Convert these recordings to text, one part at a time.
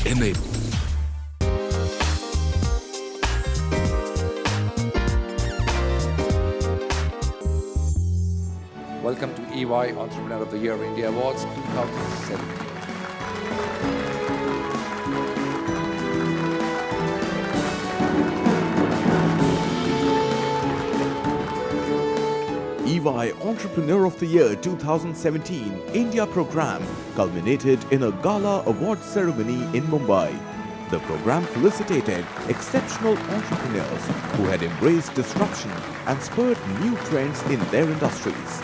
Enable. Welcome to EY Entrepreneur of the Year India Awards 2017. EY Entrepreneur of the Year 2017 India program culminated in a gala award ceremony in Mumbai. The program felicitated exceptional entrepreneurs who had embraced disruption and spurred new trends in their industries.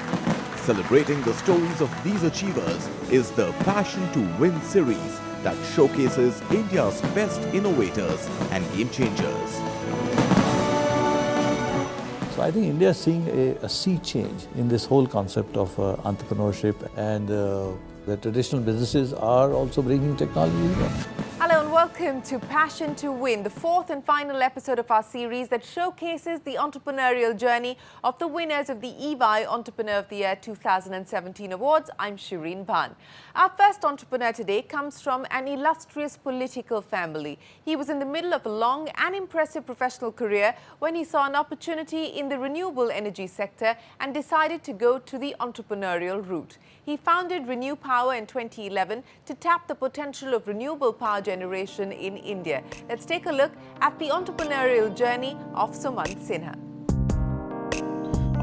Celebrating the stories of these achievers is the Passion to Win series that showcases India's best innovators and game changers. So I think India is seeing a sea change in this whole concept of entrepreneurship, and the traditional businesses are also bringing technology in. Hello and welcome to Passion to Win, the fourth and final episode of our series that showcases the entrepreneurial journey of the winners of the EY Entrepreneur of the Year 2017 Awards. I'm Shireen Bhan. Our first entrepreneur today comes from an illustrious political family. He was in the middle of a long and impressive professional career when he saw an opportunity in the renewable energy sector and decided to go to the entrepreneurial route. He founded Renew Power in 2011 to tap the potential of renewable power generation in India. Let's take a look at the entrepreneurial journey of Sumant Sinha.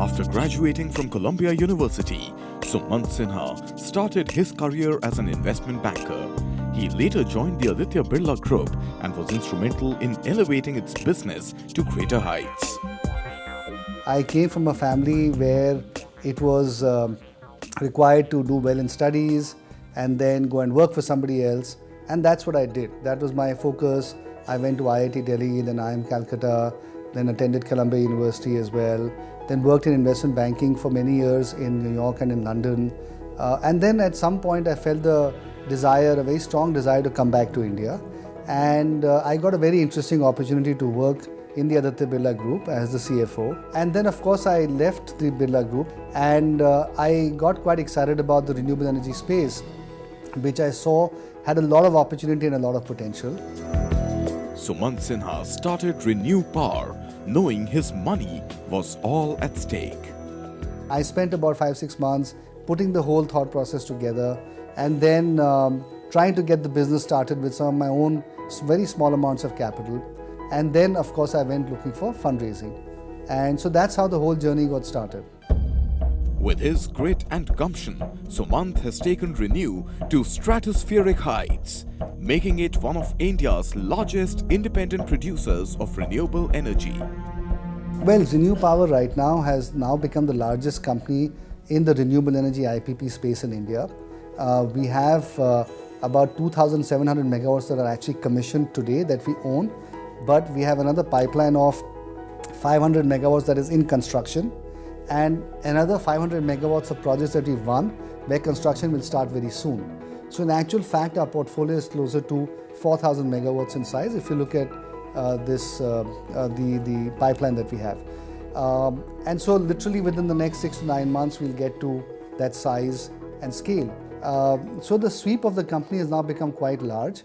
After graduating from Columbia University, Sumant Sinha started his career as an investment banker. He later joined the Aditya Birla Group and was instrumental in elevating its business to greater heights. I came from a family where it was required to do well in studies and then go and work for somebody else, and that's what I did. That was my focus. I went to IIT Delhi, then IIM Calcutta, then attended Columbia University as well, then worked in investment banking for many years in New York and in London, and then at some point I felt a very strong desire to come back to India, and I got a very interesting opportunity to work in the Aditya Birla Group as the CFO. And then of course I left the Birla Group and I got quite excited about the renewable energy space, which I saw had a lot of opportunity and a lot of potential. Sumant Sinha started Renew Power, knowing his money was all at stake. I spent about 5-6 months putting the whole thought process together and then trying to get the business started with some of my own very small amounts of capital. And then, of course, I went looking for fundraising. And so that's how the whole journey got started. With his grit and gumption, Sumant has taken Renew to stratospheric heights, making it one of India's largest independent producers of renewable energy. Well, Renew Power right now has become the largest company in the renewable energy IPP space in India. We have about 2,700 megawatts that are actually commissioned today that we own. But we have another pipeline of 500 megawatts that is in construction and another 500 megawatts of projects that we've won where construction will start very soon. So in actual fact, our portfolio is closer to 4,000 megawatts in size if you look at the pipeline that we have. And so literally within the next 6 to 9 months, we'll get to that size and scale. So the sweep of the company has now become quite large.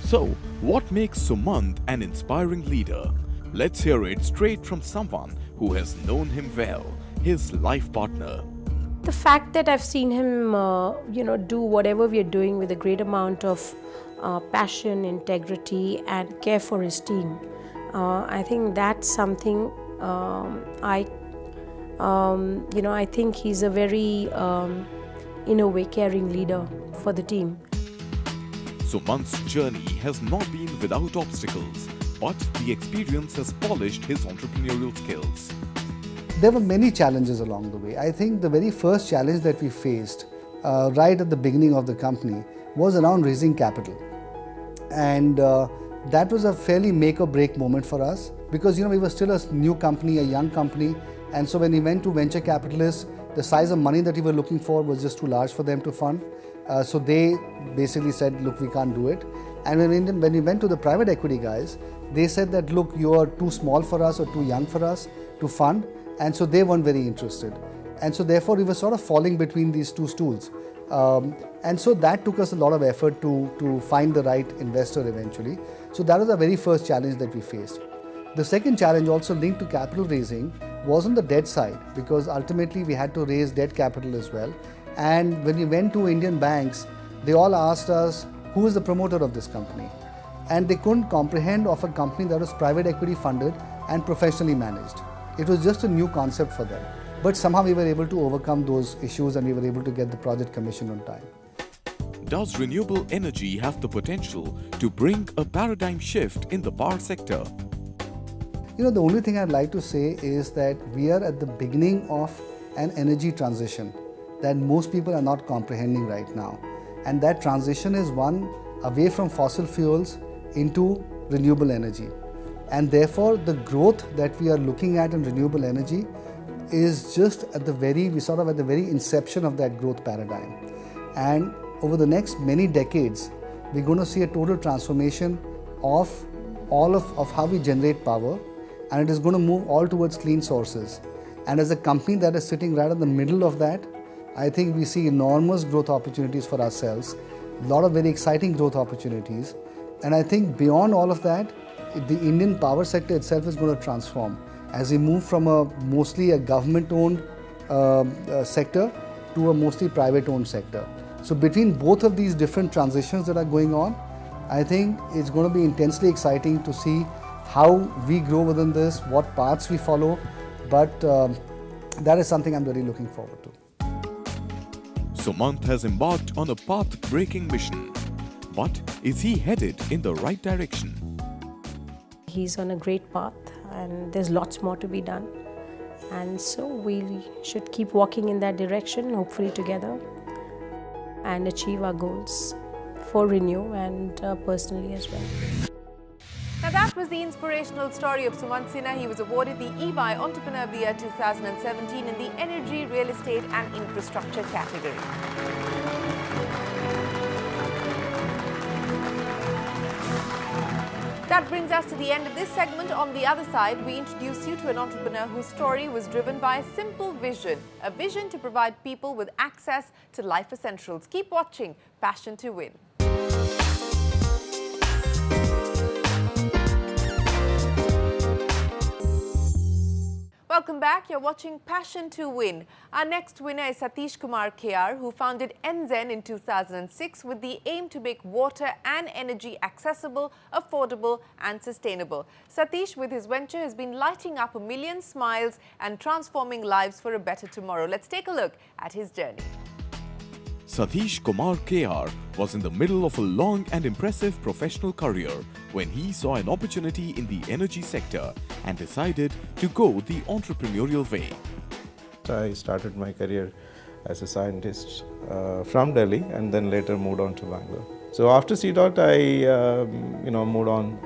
So, what makes Sumant an inspiring leader? Let's hear it straight from someone who has known him well, his life partner. The fact that I've seen him, do whatever we are doing with a great amount of passion, integrity, and care for his team, I think that's something. I think he's a very, caring leader for the team. Sumant's journey has not been without obstacles, but the experience has polished his entrepreneurial skills. There were many challenges along the way. I think the very first challenge that we faced right at the beginning of the company was around raising capital. And that was a fairly make or break moment for us because we were still a new company, a young company. And so when we went to venture capitalists, the size of money that we were looking for was just too large for them to fund. So they basically said, look, we can't do it. And when we went to the private equity guys, they said that, look, you are too small for us or too young for us to fund. And so they weren't very interested. And so therefore we were sort of falling between these two stools. And so that took us a lot of effort to find the right investor eventually. So that was the very first challenge that we faced. The second challenge, also linked to capital raising, was on the debt side, because ultimately we had to raise debt capital as well. And when we went to Indian banks, they all asked us, who is the promoter of this company? And they couldn't comprehend of a company that was private equity funded and professionally managed. It was just a new concept for them. But somehow we were able to overcome those issues and we were able to get the project commissioned on time. Does renewable energy have the potential to bring a paradigm shift in the power sector? The only thing I'd like to say is that we are at the beginning of an energy transition that most people are not comprehending right now. And that transition is one away from fossil fuels into renewable energy. And therefore, the growth that we are looking at in renewable energy is just at the very inception of that growth paradigm. And over the next many decades, we're going to see a total transformation of all of how we generate power, and it is going to move all towards clean sources. And as a company that is sitting right in the middle of that, I think we see enormous growth opportunities for ourselves, a lot of very exciting growth opportunities. And I think beyond all of that, the Indian power sector itself is going to transform as we move from mostly a government-owned sector to a mostly private-owned sector. So between both of these different transitions that are going on, I think it's going to be intensely exciting to see how we grow within this, what paths we follow, but that is something I'm really looking forward to. Sumant has embarked on a path-breaking mission. But is he headed in the right direction? He's on a great path and there's lots more to be done. And so we should keep walking in that direction, hopefully together, and achieve our goals for Renew and personally as well. Now that was the inspirational story of Sumant Sinha. He was awarded the EY Entrepreneur of the Year 2017 in the Energy, Real Estate and Infrastructure category. That brings us to the end of this segment. On the other side, we introduce you to an entrepreneur whose story was driven by a simple vision, a vision to provide people with access to life essentials. Keep watching Passion to Win. Welcome back. You're watching Passion to Win. Our next winner is Satheesh Kumar KR, who founded Enzen in 2006 with the aim to make water and energy accessible, affordable and sustainable. Satheesh, with his venture, has been lighting up 1 million smiles and transforming lives for a better tomorrow. Let's take a look at his journey. Satheesh Kumar KR was in the middle of a long and impressive professional career when he saw an opportunity in the energy sector and decided to go the entrepreneurial way. I started my career as a scientist from Delhi and then later moved on to Bangalore. So after CDOT, I moved on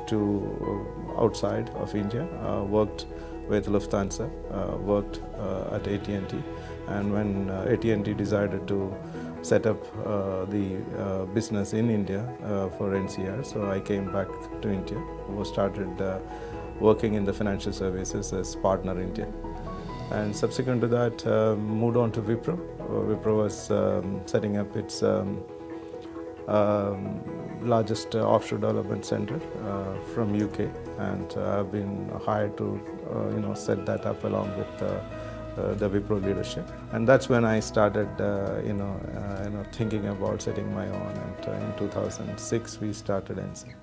to outside of India, worked with Lufthansa, worked at AT&T. And when AT&T decided to set up the business in India for NCR, so I came back to India, started working in the financial services as partner India. And subsequent to that, moved on to Wipro. Wipro was setting up its largest offshore development center from UK, and I've been hired to set that up along with the Wipro leadership, and that's when I started, thinking about setting my own. And in 2006, we started Enzen.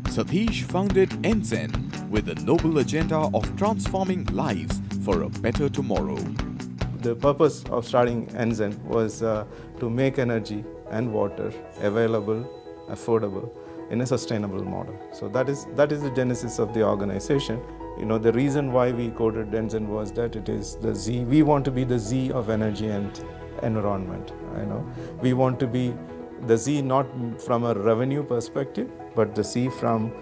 Satheesh founded Enzen with a noble agenda of transforming lives for a better tomorrow. The purpose of starting Enzen was to make energy and water available, affordable, in a sustainable model. So that is the genesis of the organization. The reason why we coded Enzen was that it is the Z. We want to be the Z of energy and environment. We want to be the Z not from a revenue perspective, but the Z from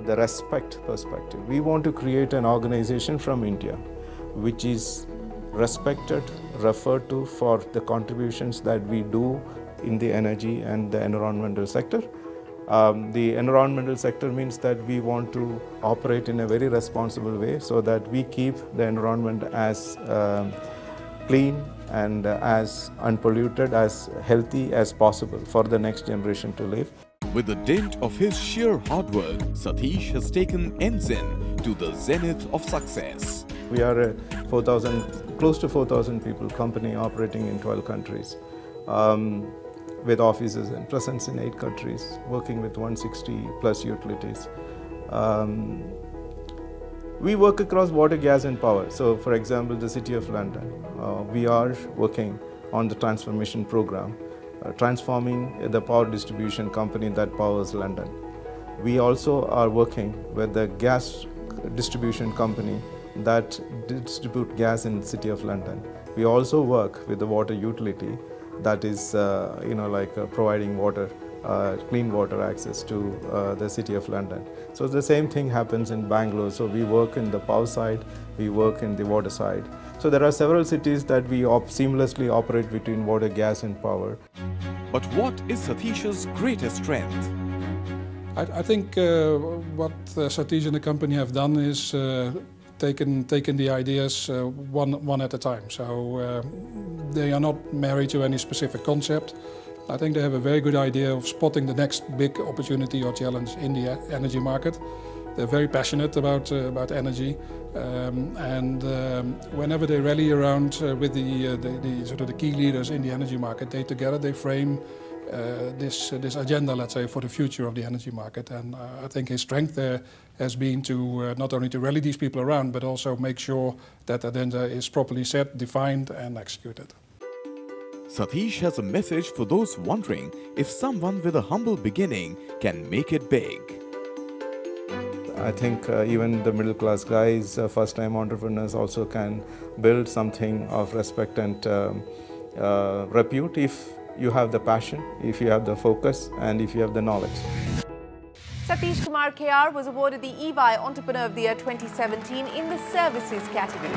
the respect perspective. We want to create an organization from India which is respected, referred to for the contributions that we do in the energy and the environmental sector. The environmental sector means that we want to operate in a very responsible way so that we keep the environment as clean and as unpolluted, as healthy as possible for the next generation to live. With the dint of his sheer hard work, Satheesh has taken Enzen to the zenith of success. We are a close to 4,000 people company operating in 12 countries, with offices and presence in 8 countries, working with 160 plus utilities. We work across water, gas and power. So for example, the City of London, we are working on the transformation program, transforming the power distribution company that powers London. We also are working with the gas distribution company that distribute gas in the City of London. We also work with the water utility that is providing water, clean water access to the City of London. So the same thing happens in Bangalore. So we work in the power side, we work in the water side. So there are several cities that we seamlessly operate between water, gas and power. But what is Satheesh's greatest strength? I think what Satheesh and the company have done is taken the ideas one at a time. So they are not married to any specific concept. I think they have a very good idea of spotting the next big opportunity or challenge in the energy market. They're very passionate about energy, and whenever they rally around with the key leaders in the energy market, they frame this agenda, let's say, for the future of the energy market. And I think his strength there has been to not only to rally these people around, but also make sure that agenda is properly set, defined, and executed. Satheesh has a message for those wondering if someone with a humble beginning can make it big. I think even the middle class guys, first time entrepreneurs also can build something of respect and repute if you have the passion, if you have the focus and if you have the knowledge. Satheesh Kumar KR was awarded the EY Entrepreneur of the Year 2017 in the Services category.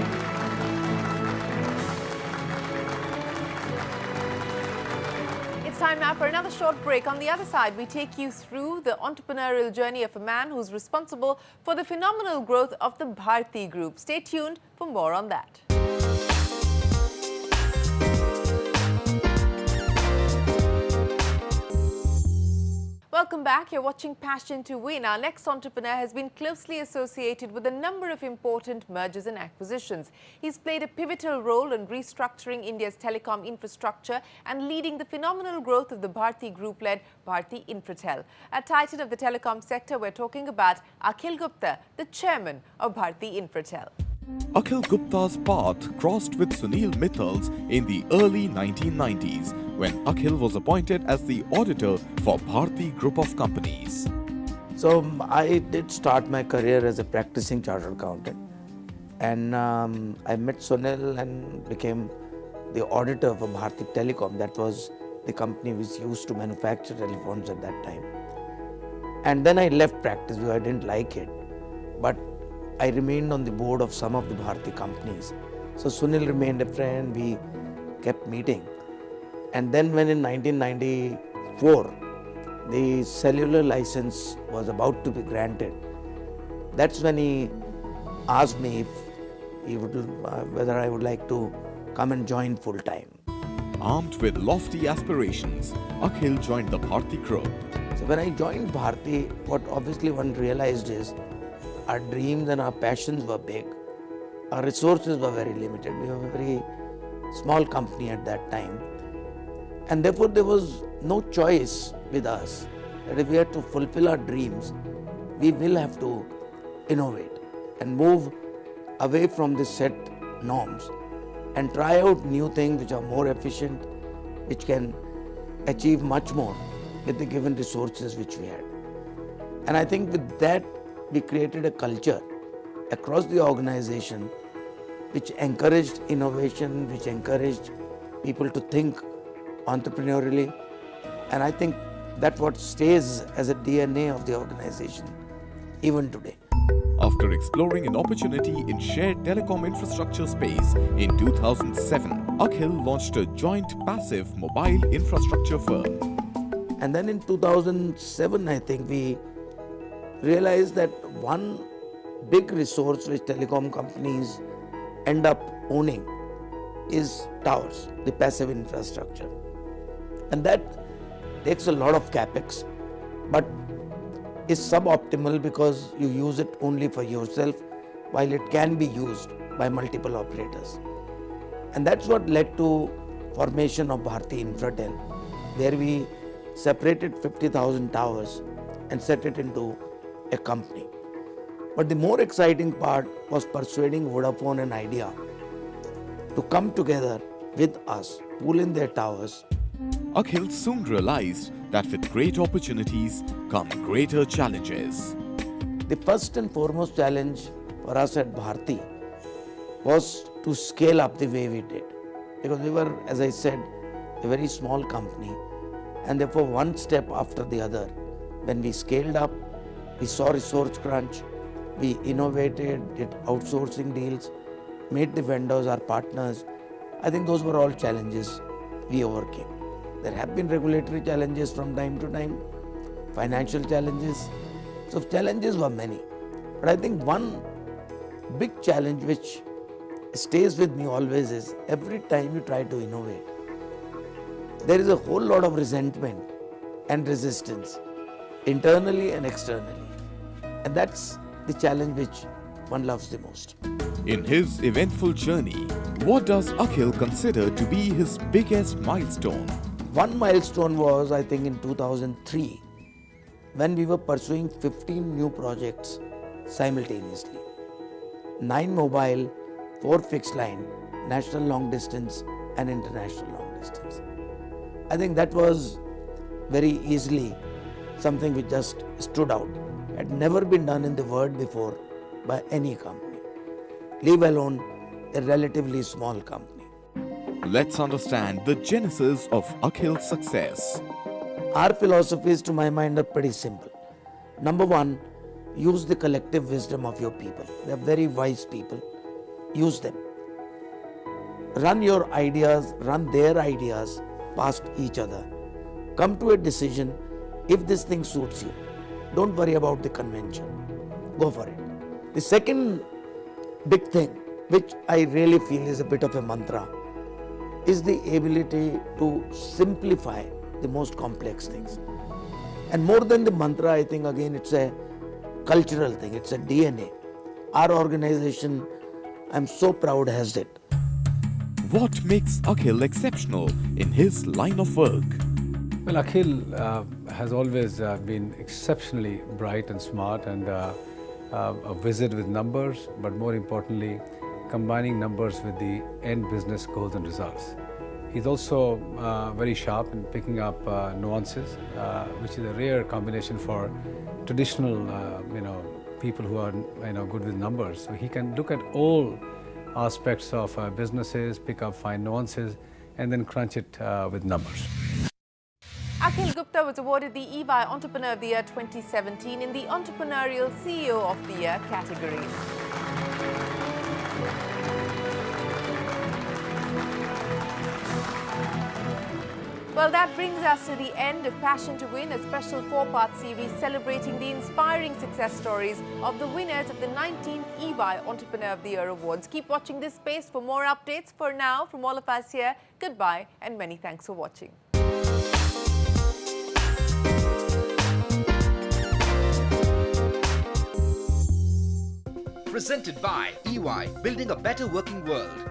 It's time now for another short break. On the other side, we take you through the entrepreneurial journey of a man who's responsible for the phenomenal growth of the Bharti Group. Stay tuned for more on that. Welcome back. You're watching Passion to Win. Our next entrepreneur has been closely associated with a number of important mergers and acquisitions. He's played a pivotal role in restructuring India's telecom infrastructure and leading the phenomenal growth of the Bharti Group-led Bharti Infratel. A titan of the telecom sector, we're talking about Akhil Gupta, the chairman of Bharti Infratel. Akhil Gupta's path crossed with Sunil Mittal's in the early 1990s when Akhil was appointed as the auditor for Bharti Group of Companies. So I did start my career as a practicing chartered accountant, and I met Sunil and became the auditor for Bharti Telecom. That was the company which used to manufacture telephones at that time. And then I left practice because I didn't like it, but I remained on the board of some of the Bharti companies. So Sunil remained a friend, we kept meeting. And then when in 1994, the cellular license was about to be granted, that's when he asked me if he would, whether I would like to come and join full time. Armed with lofty aspirations, Akhil joined the Bharti Group. So when I joined Bharti, what obviously one realized is our dreams and our passions were big. Our resources were very limited. We were a very small company at that time. And therefore there was no choice with us that if we had to fulfill our dreams, we will have to innovate and move away from the set norms and try out new things which are more efficient, which can achieve much more with the given resources which we had. And I think with that, we created a culture across the organization which encouraged innovation, which encouraged people to think entrepreneurially. And I think that's what stays as a DNA of the organization even today. After exploring an opportunity in shared telecom infrastructure space in 2007, Akhil launched a joint passive mobile infrastructure firm. And then in 2007, I think we realized that one big resource which telecom companies end up owning is towers, the passive infrastructure. And that takes a lot of capex, but is suboptimal because you use it only for yourself while it can be used by multiple operators. And that's what led to formation of Bharti Infratel, where we separated 50,000 towers and set it into a company. But the more exciting part was persuading Vodafone and Idea to come together with us, pool in their towers. Akhil soon realized that with great opportunities come greater challenges. The first and foremost challenge for us at Bharti was to scale up the way we did. Because we were, as I said, a very small company, and therefore one step after the other. When we scaled up, we saw resource crunch, we innovated, did outsourcing deals, made the vendors our partners. I think those were all challenges we overcame. There have been regulatory challenges from time to time, financial challenges. So challenges were many. But I think one big challenge which stays with me always is every time you try to innovate, there is a whole lot of resentment and resistance, internally and externally. And that's the challenge which one loves the most. In his eventful journey, what does Akhil consider to be his biggest milestone? One milestone was, I think, in 2003, when we were pursuing 15 new projects simultaneously. 9 mobile, 4 fixed line, national long distance and international long distance. I think that was very easily something which just stood out. Had never been done in the world before by any company, leave alone a relatively small company. Let's understand the genesis of Akhil's success. Our philosophies, to my mind, are pretty simple. Number one, use the collective wisdom of your people. They are very wise people. Use them. Run your ideas, run their ideas past each other. Come to a decision. If this thing suits you, don't worry about the convention. Go for it. The second big thing, which I really feel is a bit of a mantra, is the ability to simplify the most complex things. And more than the mantra, I think again it's a cultural thing, it's a DNA. Our organization, I'm so proud, has it. What makes Akhil exceptional in his line of work? Well, Akhil has always been exceptionally bright and smart and a wizard with numbers, but more importantly, combining numbers with the end business goals and results. He's also very sharp in picking up nuances, which is a rare combination for traditional, people who are, good with numbers. So he can look at all aspects of businesses, pick up fine nuances, and then crunch it with numbers. Akhil Gupta was awarded the EY Entrepreneur of the Year 2017 in the Entrepreneurial CEO of the Year category. Well, that brings us to the end of Passion to Win, a special 4-part series celebrating the inspiring success stories of the winners of the 19th EY Entrepreneur of the Year Awards. Keep watching this space for more updates. For now, from all of us here, goodbye and many thanks for watching. Presented by EY, building a better working world.